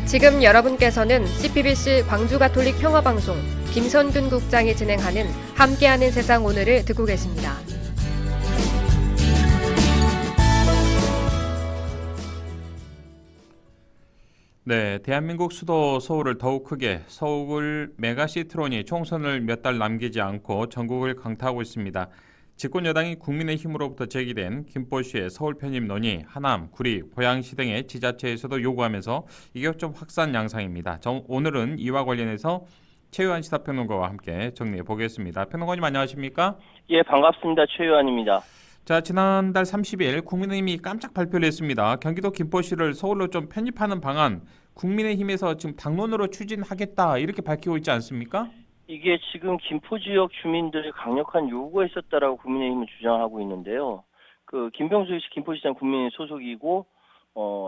지금 여러분께서는 CPBC 광주가톨릭 평화방송 김선균 국장이 진행하는 함께하는 세상 오늘을 듣고 계십니다. 네, 대한민국 수도 서울을 더욱 크게 서울 메가시티론이 총선을 몇 달 남기지 않고 전국을 강타하고 있습니다. 집권 여당이 국민의힘으로부터 제기된 김포시의 서울 편입 논의, 하남, 구리, 고양시 등의 지자체에서도 요구하면서 이게 좀 확산 양상입니다. 오늘은 이와 관련해서 최유한 시사평론가와 함께 정리해 보겠습니다. 평론가님 안녕하십니까? 예, 반갑습니다. 최유한입니다. 자, 지난달 30일 국민의힘이 깜짝 발표를 했습니다. 경기도 김포시를 서울로 좀 편입하는 방안, 국민의힘에서 지금 당론으로 추진하겠다 이렇게 밝히고 있지 않습니까? 이게 지금 김포 지역 주민들의 강력한 요구가 있었다라고 국민의힘은 주장하고 있는데요. 김병수 씨 김포시장 국민의힘 소속이고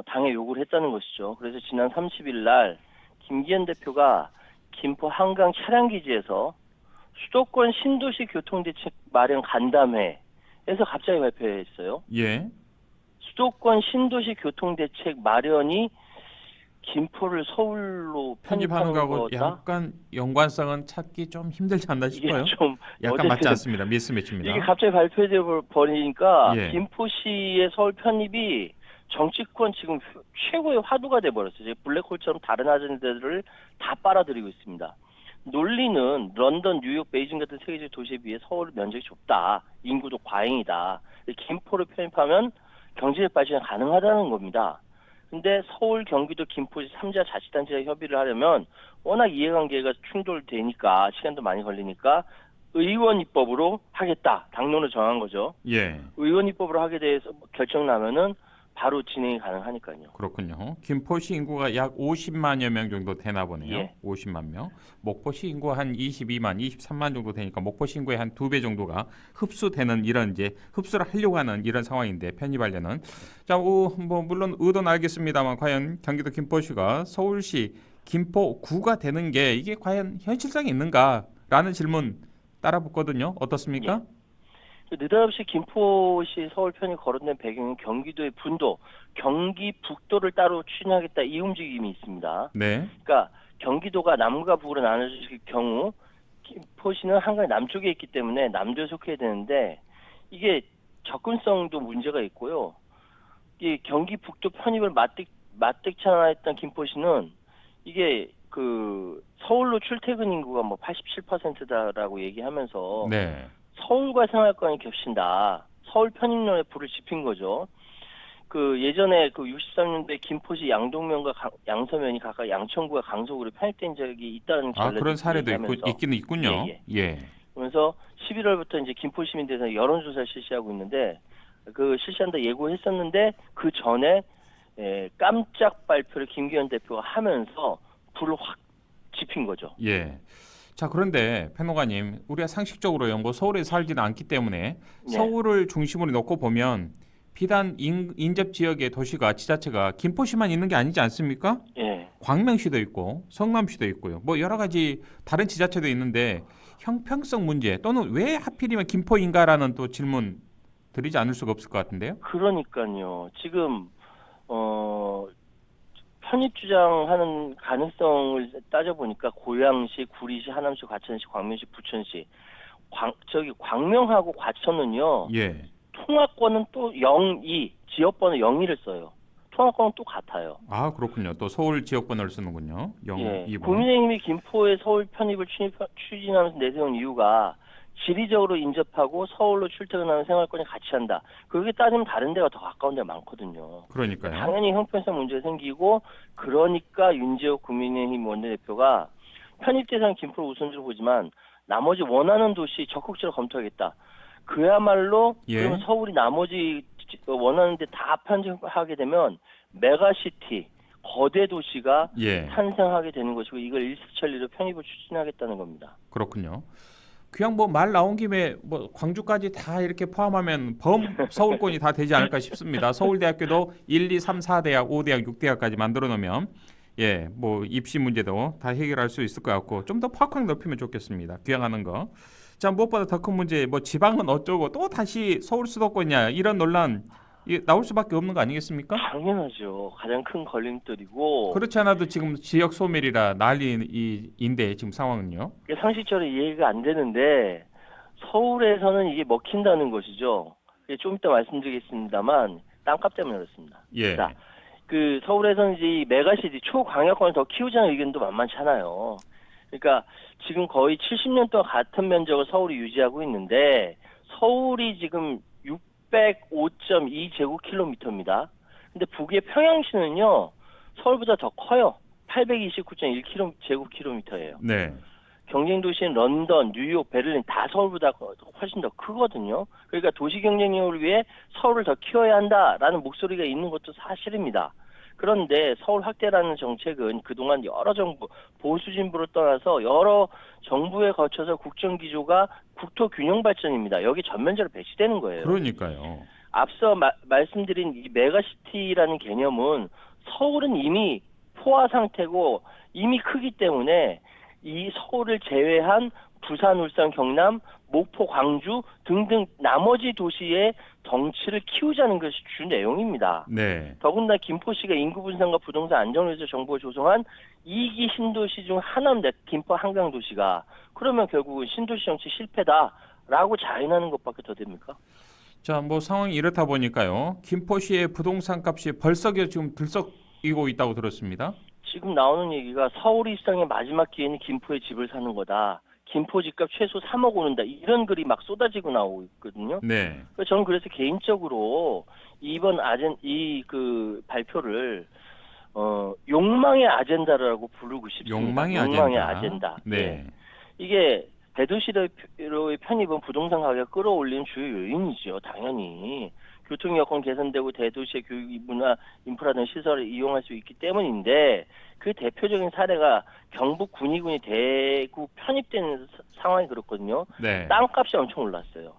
당에 요구를 했다는 것이죠. 그래서 지난 30일 날 김기현 대표가 김포 한강 차량기지에서 수도권 신도시 교통대책 마련 간담회에서 갑자기 발표했어요. 예. 수도권 신도시 교통대책 마련이 김포를 서울로 편입하는 편입하는 거하고 거다. 약간 연관성은 찾기 좀 힘들지 않나 싶어요. 이게 좀 약간 맞지 않습니다. 미스매치입니다. 이게 갑자기 발표돼 버리니까 예. 김포시의 서울 편입이 정치권 지금 최고의 화두가 돼 버렸어요. 블랙홀처럼 다른 아젠다들을 다 빨아들이고 있습니다. 논리는 런던, 뉴욕, 베이징 같은 세계적 도시에 비해 서울 면적이 좁다. 인구도 과잉이다. 김포를 편입하면 경제 발전이 가능하다는 겁니다. 근데 서울, 경기도, 김포시 3자 자치단체가 협의를 하려면 워낙 이해관계가 충돌되니까 시간도 많이 걸리니까 의원 입법으로 하겠다. 당론을 정한 거죠. 예. 의원 입법으로 하게 돼서 결정 나면은 바로 진행이 가능하니까요. 그렇군요. 김포시 인구가 약 50만여 명 정도 되나 보네요. 예. 50만 명. 목포시 인구 한 22만, 23만 정도 되니까 목포시 인구의 한 2배 정도가 흡수되는 이런 이제 흡수를 하려고 하는 이런 상황인데 편입하려는. 자, 뭐 물론 의도는 알겠습니다만 과연 경기도 김포시가 서울시 김포구가 되는 게 이게 과연 현실성이 있는가라는 질문 따라 붙거든요. 어떻습니까? 예. 느닷없이 김포시 서울 편이 거론된 배경은 경기도의 분도, 경기 북도를 따로 추진하겠다 이 움직임이 있습니다. 네. 그러니까 경기도가 남과 북으로 나눠질 경우 김포시는 한강 남쪽에 있기 때문에 남도에 속해야 되는데 이게 접근성도 문제가 있고요. 이 경기 북도 편입을 맞대치 않아 했던 김포시는 이게 서울로 출퇴근 인구가 뭐 87%다라고 얘기하면서 네. 서울과 생활권이 겹친다. 서울 편입론에 불을 지핀 거죠. 예전에 63년도에 김포시 양동면과 양서면이 각각 양천구와 강서구로 편입된 적이 있다는 그런 사례도 있기는 있군요. 예. 그러면서 11월부터 이제 김포 시민대에서 여론조사를 실시하고 있는데 실시한다 예고했었는데 그 전에 깜짝 발표를 김기현 대표가 하면서 불을 확 지핀 거죠. 예. 자, 그런데 평론가님, 우리가 상식적으로요, 뭐 서울에 살지는 않기 때문에 네. 서울을 중심으로 놓고 보면 비단 인접 지역의 도시가 지자체가 김포시만 있는 게 아니지 않습니까? 예. 광명시도 있고 성남시도 있고요. 뭐 여러 가지 다른 지자체도 있는데 형평성 문제 또는 왜 하필이면 김포인가라는 또 질문 드리지 않을 수가 없을 것 같은데요. 그러니까요. 지금 편입 주장하는 가능성을 따져보니까 고양시, 구리시, 하남시, 과천시, 광명시, 부천시, 광명하고 과천은요. 예. 통화권은 또 02, 지역번호 02를 써요. 통화권은 또 같아요. 아, 그렇군요. 또 서울 지역번호를 쓰는군요. 02번. 예. 국민의힘이 김포의 서울 편입을 추진하면서 내세운 이유가 지리적으로 인접하고 서울로 출퇴근하는 생활권이 같이 한다. 그렇게 따지면 다른 데가 더 가까운 데가 많거든요. 그러니까요. 당연히 형평성 문제가 생기고 그러니까 윤재욱 국민의힘 원내대표가 편입 대상 김포를 우선적으로 보지만 나머지 원하는 도시 적극적으로 검토하겠다. 그야말로 예. 그러면 서울이 나머지 원하는 데 다 편입하게 되면 메가시티, 거대 도시가 예. 탄생하게 되는 것이고 이걸 일사천리로 편입을 추진하겠다는 겁니다. 그렇군요. 그냥 뭐 말 나온 김에 뭐 광주까지 다 이렇게 포함하면 범 서울권이 다 되지 않을까 싶습니다. 서울대학교도 1, 2, 3, 4대학, 5대학, 6대학까지 만들어 놓으면 예, 뭐 입시 문제도 다 해결할 수 있을 것 같고 좀 더 팍팍 넓히면 좋겠습니다. 귀향하는 거. 자, 무엇보다 더 큰 문제 뭐 지방은 어쩌고 또 다시 서울 수도권이냐 이런 논란 이게 나올 수밖에 없는 거 아니겠습니까? 당연하죠. 가장 큰 걸림돌이고 그렇지 않아도 지금 지역 소멸이라 난리인데 지금 상황은요. 이게 상식적으로 이해가 안 되는데 서울에서는 이게 먹힌다는 것이죠. 이게 좀 이따 말씀드리겠습니다만 땅값 때문에 그렇습니다. 예. 자, 그 서울에서는 이제 이 메가시티 초광역권을 더 키우자는 의견도 만만치 않아요. 그러니까 지금 거의 70년 동안 같은 면적을 서울이 유지하고 있는데 서울이 지금 605.2제곱킬로미터입니다. 근데 북의 평양시는요 서울보다 더 커요. 829.1제곱킬로미터예요. 네. 경쟁 도시인 런던, 뉴욕, 베를린 다 서울보다 훨씬 더 크거든요. 그러니까 도시 경쟁력을 위해 서울을 더 키워야 한다라는 목소리가 있는 것도 사실입니다. 그런데 서울 확대라는 정책은 그동안 여러 정부, 보수 진보를 떠나서 여러 정부에 거쳐서 국정 기조가 국토 균형 발전입니다. 여기 전면적으로 배치되는 거예요. 그러니까요. 앞서 말씀드린 이 메가시티라는 개념은 서울은 이미 포화 상태고 이미 크기 때문에 이 서울을 제외한 부산, 울산, 경남, 목포, 광주 등등 나머지 도시의 덩치를 키우자는 것이 주 내용입니다. 네. 더군다나 김포시가 인구 분산과 부동산 안정을 위해서 정부가 조성한 2기 신도시 중 하나인데 김포 한강도시가 그러면 결국은 신도시 정치 실패다라고 자인하는 것밖에 더 됩니까? 자, 뭐 상황이 이렇다 보니까요. 김포시의 부동산 값이 벌써 지금 들썩이고 있다고 들었습니다. 지금 나오는 얘기가 서울 일상의 마지막 기회는 김포에 집을 사는 거다. 김포 집값 최소 3억 오른다. 이런 글이 막 쏟아지고 나오고 있거든요. 네. 저는 그래서 개인적으로 이번 그 발표를 욕망의 아젠다라고 부르고 싶습니다. 욕망의 아젠다. 네. 예. 이게 대도시로의 편입은 부동산 가격 끌어올리는 주요 요인이죠. 당연히. 교통 여건 개선되고 대도시의 교육, 문화, 인프라 등 시설을 이용할 수 있기 때문인데 그 대표적인 사례가 경북 군위군이 대구 편입되는 상황이 그렇거든요. 네. 땅값이 엄청 올랐어요.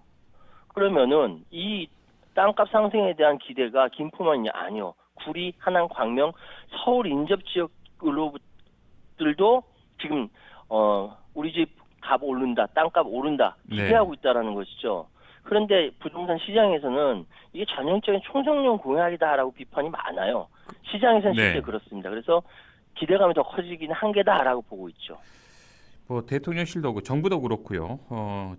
그러면은 이 땅값 상승에 대한 기대가 김포만이 아니요. 구리, 하남, 광명, 서울 인접 지역으로들도 지금 우리 집 값 오른다, 땅값 오른다 기대하고 있다라는 것이죠. 그런데 부동산 시장에서는 이게 전형적인 총성용 공약이다라고 비판이 많아요. 시장에서는 실제 네. 그렇습니다. 그래서 기대감이 더 커지기는 한계다라고 보고 있죠. 뭐 대통령실도 그렇고 정부도 그렇고요.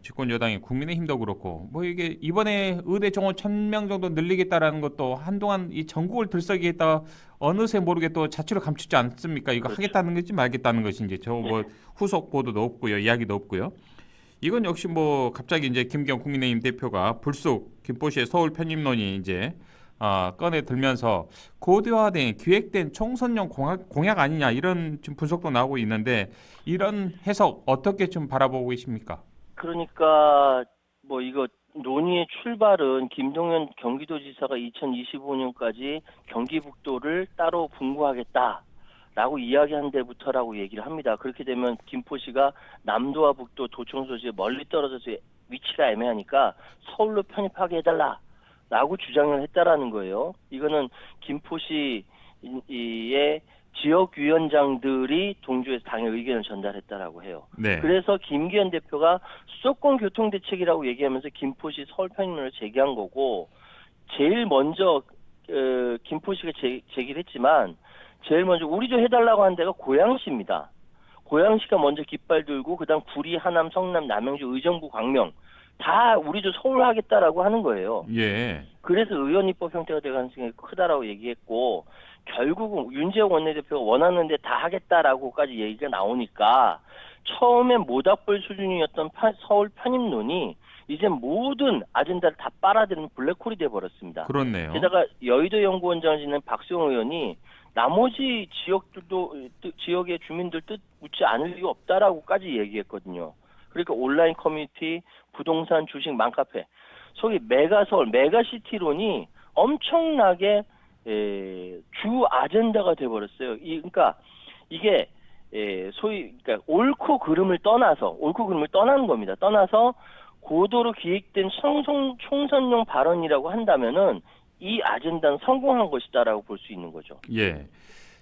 집권 여당의 국민의힘도 그렇고 뭐 이게 이번에 의대 정원 1,000명 정도 늘리겠다라는 것도 한동안 이 전국을 들썩이겠다 어느새 모르게 또 자취를 감추지 않습니까? 이거 그렇죠. 하겠다는 건지 말겠다는 것인지 저 뭐 후속 보도도 없고요. 이야기도 없고요. 이건 역시 뭐 갑자기 이제 김기현 국민의힘 대표가 불쑥 김포시의 서울 편입론이 이제 꺼내 들면서 고도화된 기획된 총선용 공약 아니냐 이런 지금 분석도 나오고 있는데 이런 해석 어떻게 좀 바라보고 계십니까? 그러니까 뭐 이거 논의의 출발은 김동연 경기도지사가 2025년까지 경기북도를 따로 분구하겠다라고 이야기한 데부터라고 얘기를 합니다. 그렇게 되면 김포시가 남도와 북도 도청 소지에 멀리 떨어져서 위치가 애매하니까 서울로 편입하게 해달라. 라고 주장을 했다라는 거예요. 이거는 김포시의 지역위원장들이 동조해서 당의 의견을 전달했다라고 해요. 네. 그래서 김기현 대표가 수도권 교통대책이라고 얘기하면서 김포시 서울 편입론을 제기한 거고 제일 먼저 김포시가 제기를 했지만 제일 먼저 우리도 해달라고 한 데가 고양시입니다. 고양시가 먼저 깃발 들고 그다음 구리, 하남, 성남, 남양주, 의정부, 광명 다 우리도 서울 하겠다라고 하는 거예요. 예. 그래서 의원 입법 형태가 될 가능성이 크다라고 얘기했고 결국은 윤재욱 원내대표가 원하는데 다 하겠다라고까지 얘기가 나오니까 처음엔 모닥불 수준이었던 서울 편입론이 이제 모든 아젠다를 다 빨아들이는 블랙홀이 돼버렸습니다. 그렇네요. 게다가 여의도 연구원장을 지낸 박수영 의원이 나머지 지역의 주민들 뜻 묻지 않을 이유 없다라고까지 얘기했거든요. 그러니까 온라인 커뮤니티, 부동산, 주식, 맘카페, 소위 메가서울, 메가시티론이 엄청나게 주 아젠다가 돼버렸어요. 그러니까 이게 소위 그러니까 옳고 그름을 떠나는 겁니다. 떠나서 고도로 기획된 총선용 발언이라고 한다면은 이 아젠다는 성공한 것이다라고 볼 수 있는 거죠. 예.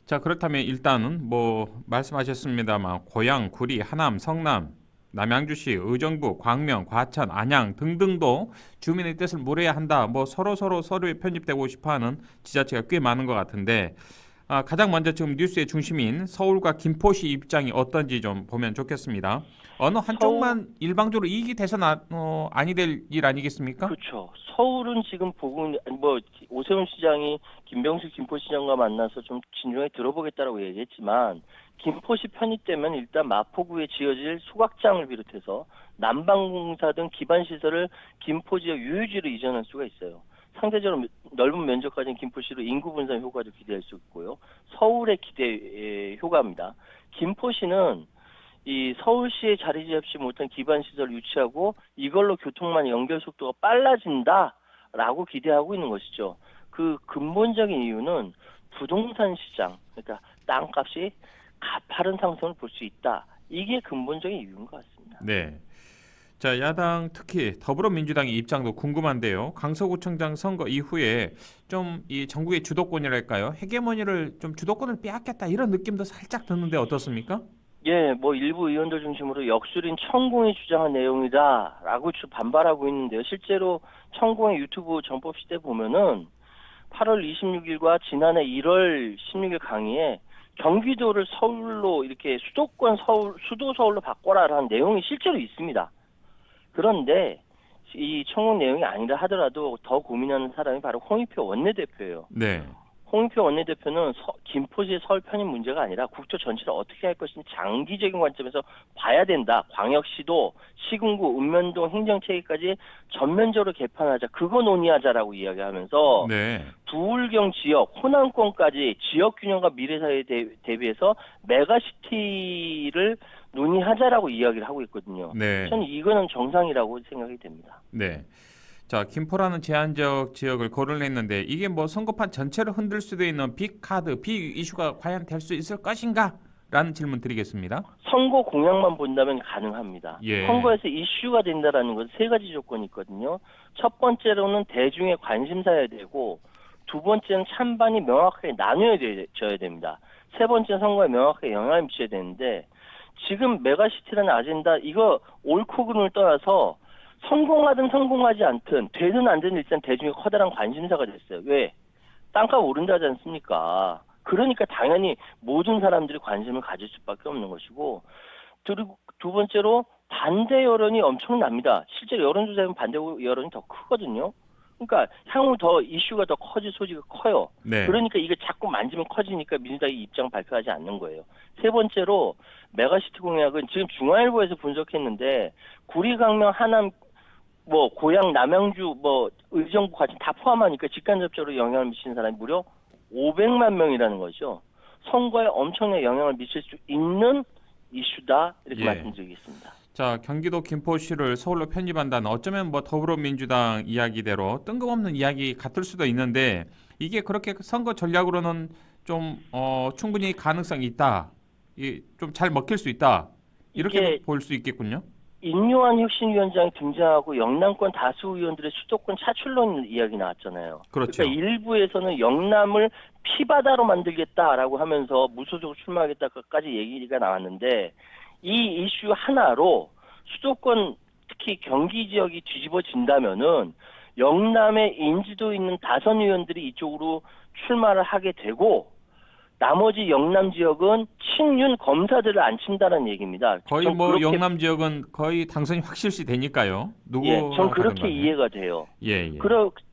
자, 그렇다면 일단은 뭐 말씀하셨습니다만 고양, 구리, 하남, 성남 남양주시, 의정부, 광명, 과천, 안양 등등도 주민의 뜻을 물어야 한다. 뭐 서로에 편입되고 싶어하는 지자체가 꽤 많은 것 같은데 가장 먼저 지금 뉴스의 중심인 서울과 김포시 입장이 어떤지 좀 보면 좋겠습니다. 어느 한쪽만 일방적으로 이익이 돼서는 아니 될 일 아니겠습니까? 그렇죠. 서울은 지금 뭐 오세훈 시장이 김병식 김포시장과 만나서 좀 진중하게 들어보겠다라고 얘기했지만 김포시 편입되면 일단 마포구에 지어질 소각장을 비롯해서 난방공사 등 기반 시설을 김포 지역 유유지로 이전할 수가 있어요. 상대적으로 넓은 면적 가진 김포시로 인구 분산 효과도 기대할 수 있고요. 서울의 기대 효과입니다. 김포시는 이 서울시에 자리 잡지 못한 기반 시설을 유치하고 이걸로 교통망 연결 속도가 빨라진다라고 기대하고 있는 것이죠. 그 근본적인 이유는 부동산 시장, 그러니까 땅값이 가파른 상승을 볼 수 있다. 이게 근본적인 이유인 것 같습니다. 네. 자, 야당 특히 더불어민주당의 입장도 궁금한데요. 강서구청장 선거 이후에 좀 이 전국의 주도권이랄까요? 헤게모니를 좀 주도권을 빼앗겼다 이런 느낌도 살짝 드는데 어떻습니까? 예, 뭐 일부 의원들 중심으로 역술인 천공이 주장한 내용이다라고 반발하고 있는데요. 실제로 천공의 유튜브 정법 시대 보면은 8월 26일과 지난해 1월 16일 강의에 경기도를 서울로 이렇게 수도 서울로 바꿔라라는 내용이 실제로 있습니다. 그런데 이 청원 내용이 아니라 하더라도 더 고민하는 사람이 바로 홍익표 원내대표예요. 네. 홍익표 원내대표는 김포시의 서울 편입 문제가 아니라 국토 전체를 어떻게 할 것인지 장기적인 관점에서 봐야 된다. 광역시도, 시군구, 읍면동 행정체계까지 전면적으로 개편하자. 그거 논의하자라고 이야기하면서 네. 부울경 지역, 호남권까지 지역균형과 미래사회에 대비해서 메가시티를 논의하자라고 이야기를 하고 있거든요. 네. 저는 이거는 정상이라고 생각이 됩니다. 네. 자, 김포라는 제한적 지역을 거론했는데 이게 뭐 선거판 전체를 흔들 수도 있는 빅 이슈가 과연 될 수 있을 것인가? 라는 질문 드리겠습니다. 선거 공약만 본다면 가능합니다. 예. 선거에서 이슈가 된다라는 건 세 가지 조건이 있거든요. 첫 번째로는 대중의 관심사여야 되고, 두 번째는 찬반이 명확하게 나뉘어져야 됩니다. 세 번째는 선거에 명확하게 영향을 미쳐야 되는데, 지금 메가시티라는 아젠다 이거 옳고 그름을 떠나서 성공하든 성공하지 않든 되든 안 되든 일단 대중의 커다란 관심사가 됐어요. 왜? 땅값 오른다지 않습니까? 그러니까 당연히 모든 사람들이 관심을 가질 수밖에 없는 것이고, 그리고 두 번째로 반대 여론이 엄청납니다. 실제로 여론조사에는 반대 여론이 더 크거든요. 그러니까 향후 더 이슈가 더 커질 소지가 커요. 네. 그러니까 이게 자꾸 만지면 커지니까 민주당이 입장 발표하지 않는 거예요. 세 번째로 메가시티 공약은 지금 중앙일보에서 분석했는데 구리, 강명, 하남, 뭐 고향, 남양주, 뭐 의정부 같이 다 포함하니까 직간접적으로 영향을 미치는 사람이 무려 500만 명이라는 거죠. 선거에 엄청난 영향을 미칠 수 있는 이슈다 이렇게 예. 말씀드리겠습니다. 자, 경기도 김포시를 서울로 편입한다는 어쩌면 뭐 더불어민주당 이야기대로 뜬금없는 이야기 같을 수도 있는데 이게 그렇게 선거 전략으로는 좀 충분히 가능성이 있다. 좀 잘 먹힐 수 있다. 이렇게 볼 수 있겠군요. 인요한 혁신위원장이 등장하고 영남권 다수 의원들의 수도권 차출론 이야기 나왔잖아요. 그렇죠. 그러니까 일부에서는 영남을 피바다로 만들겠다라고 하면서 무소속으로 출마하겠다까지 얘기가 나왔는데 이 이슈 하나로 수도권 특히 경기 지역이 뒤집어진다면은 영남의 인지도 있는 다선 의원들이 이쪽으로 출마를 하게 되고 나머지 영남 지역은 친윤 검사들을 안 친다는 얘기입니다. 거의 뭐 영남 지역은 거의 당선이 확실시 되니까요. 전 그렇게 이해가 돼요. 예.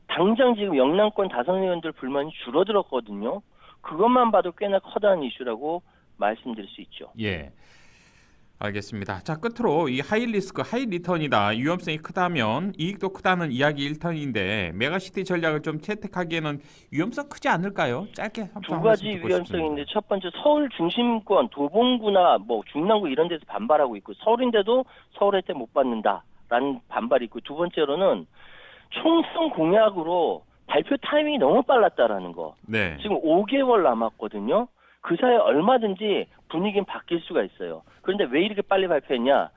당장 지금 영남권 다선 의원들 불만이 줄어들었거든요. 그것만 봐도 꽤나 커다란 이슈라고 말씀드릴 수 있죠. 예. 알겠습니다. 자, 끝으로 이 하이 리스크, 하이 리턴이다. 위험성이 크다면 이익도 크다는 이야기 1턴인데 메가시티 전략을 좀 채택하기에는 위험성 크지 않을까요? 짧게 두 가지 위험성인데 첫 번째 서울 중심권 도봉구나 뭐 중랑구 이런 데서 반발하고 있고 서울인데도 서울 혜택 못 받는다라는 반발이 있고 두 번째로는 총선 공약으로 발표 타이밍이 너무 빨랐다라는 거. 네. 지금 5개월 남았거든요. 그 사이에 얼마든지 분위기는 바뀔 수가 있어요. 그런데 왜 이렇게 빨리 발표했냐?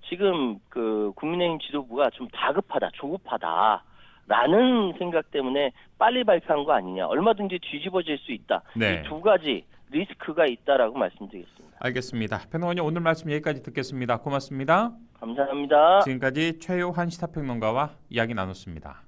지금 그 국민의힘 지도부가 좀 다급하다, 조급하다라는 생각 때문에 빨리 발표한 거 아니냐? 얼마든지 뒤집어질 수 있다. 네. 이 두 가지 리스크가 있다라고 말씀드리겠습니다. 알겠습니다. 평론가님 오늘 말씀 여기까지 듣겠습니다. 고맙습니다. 감사합니다. 지금까지 최요한 시사평론가와 이야기 나눴습니다.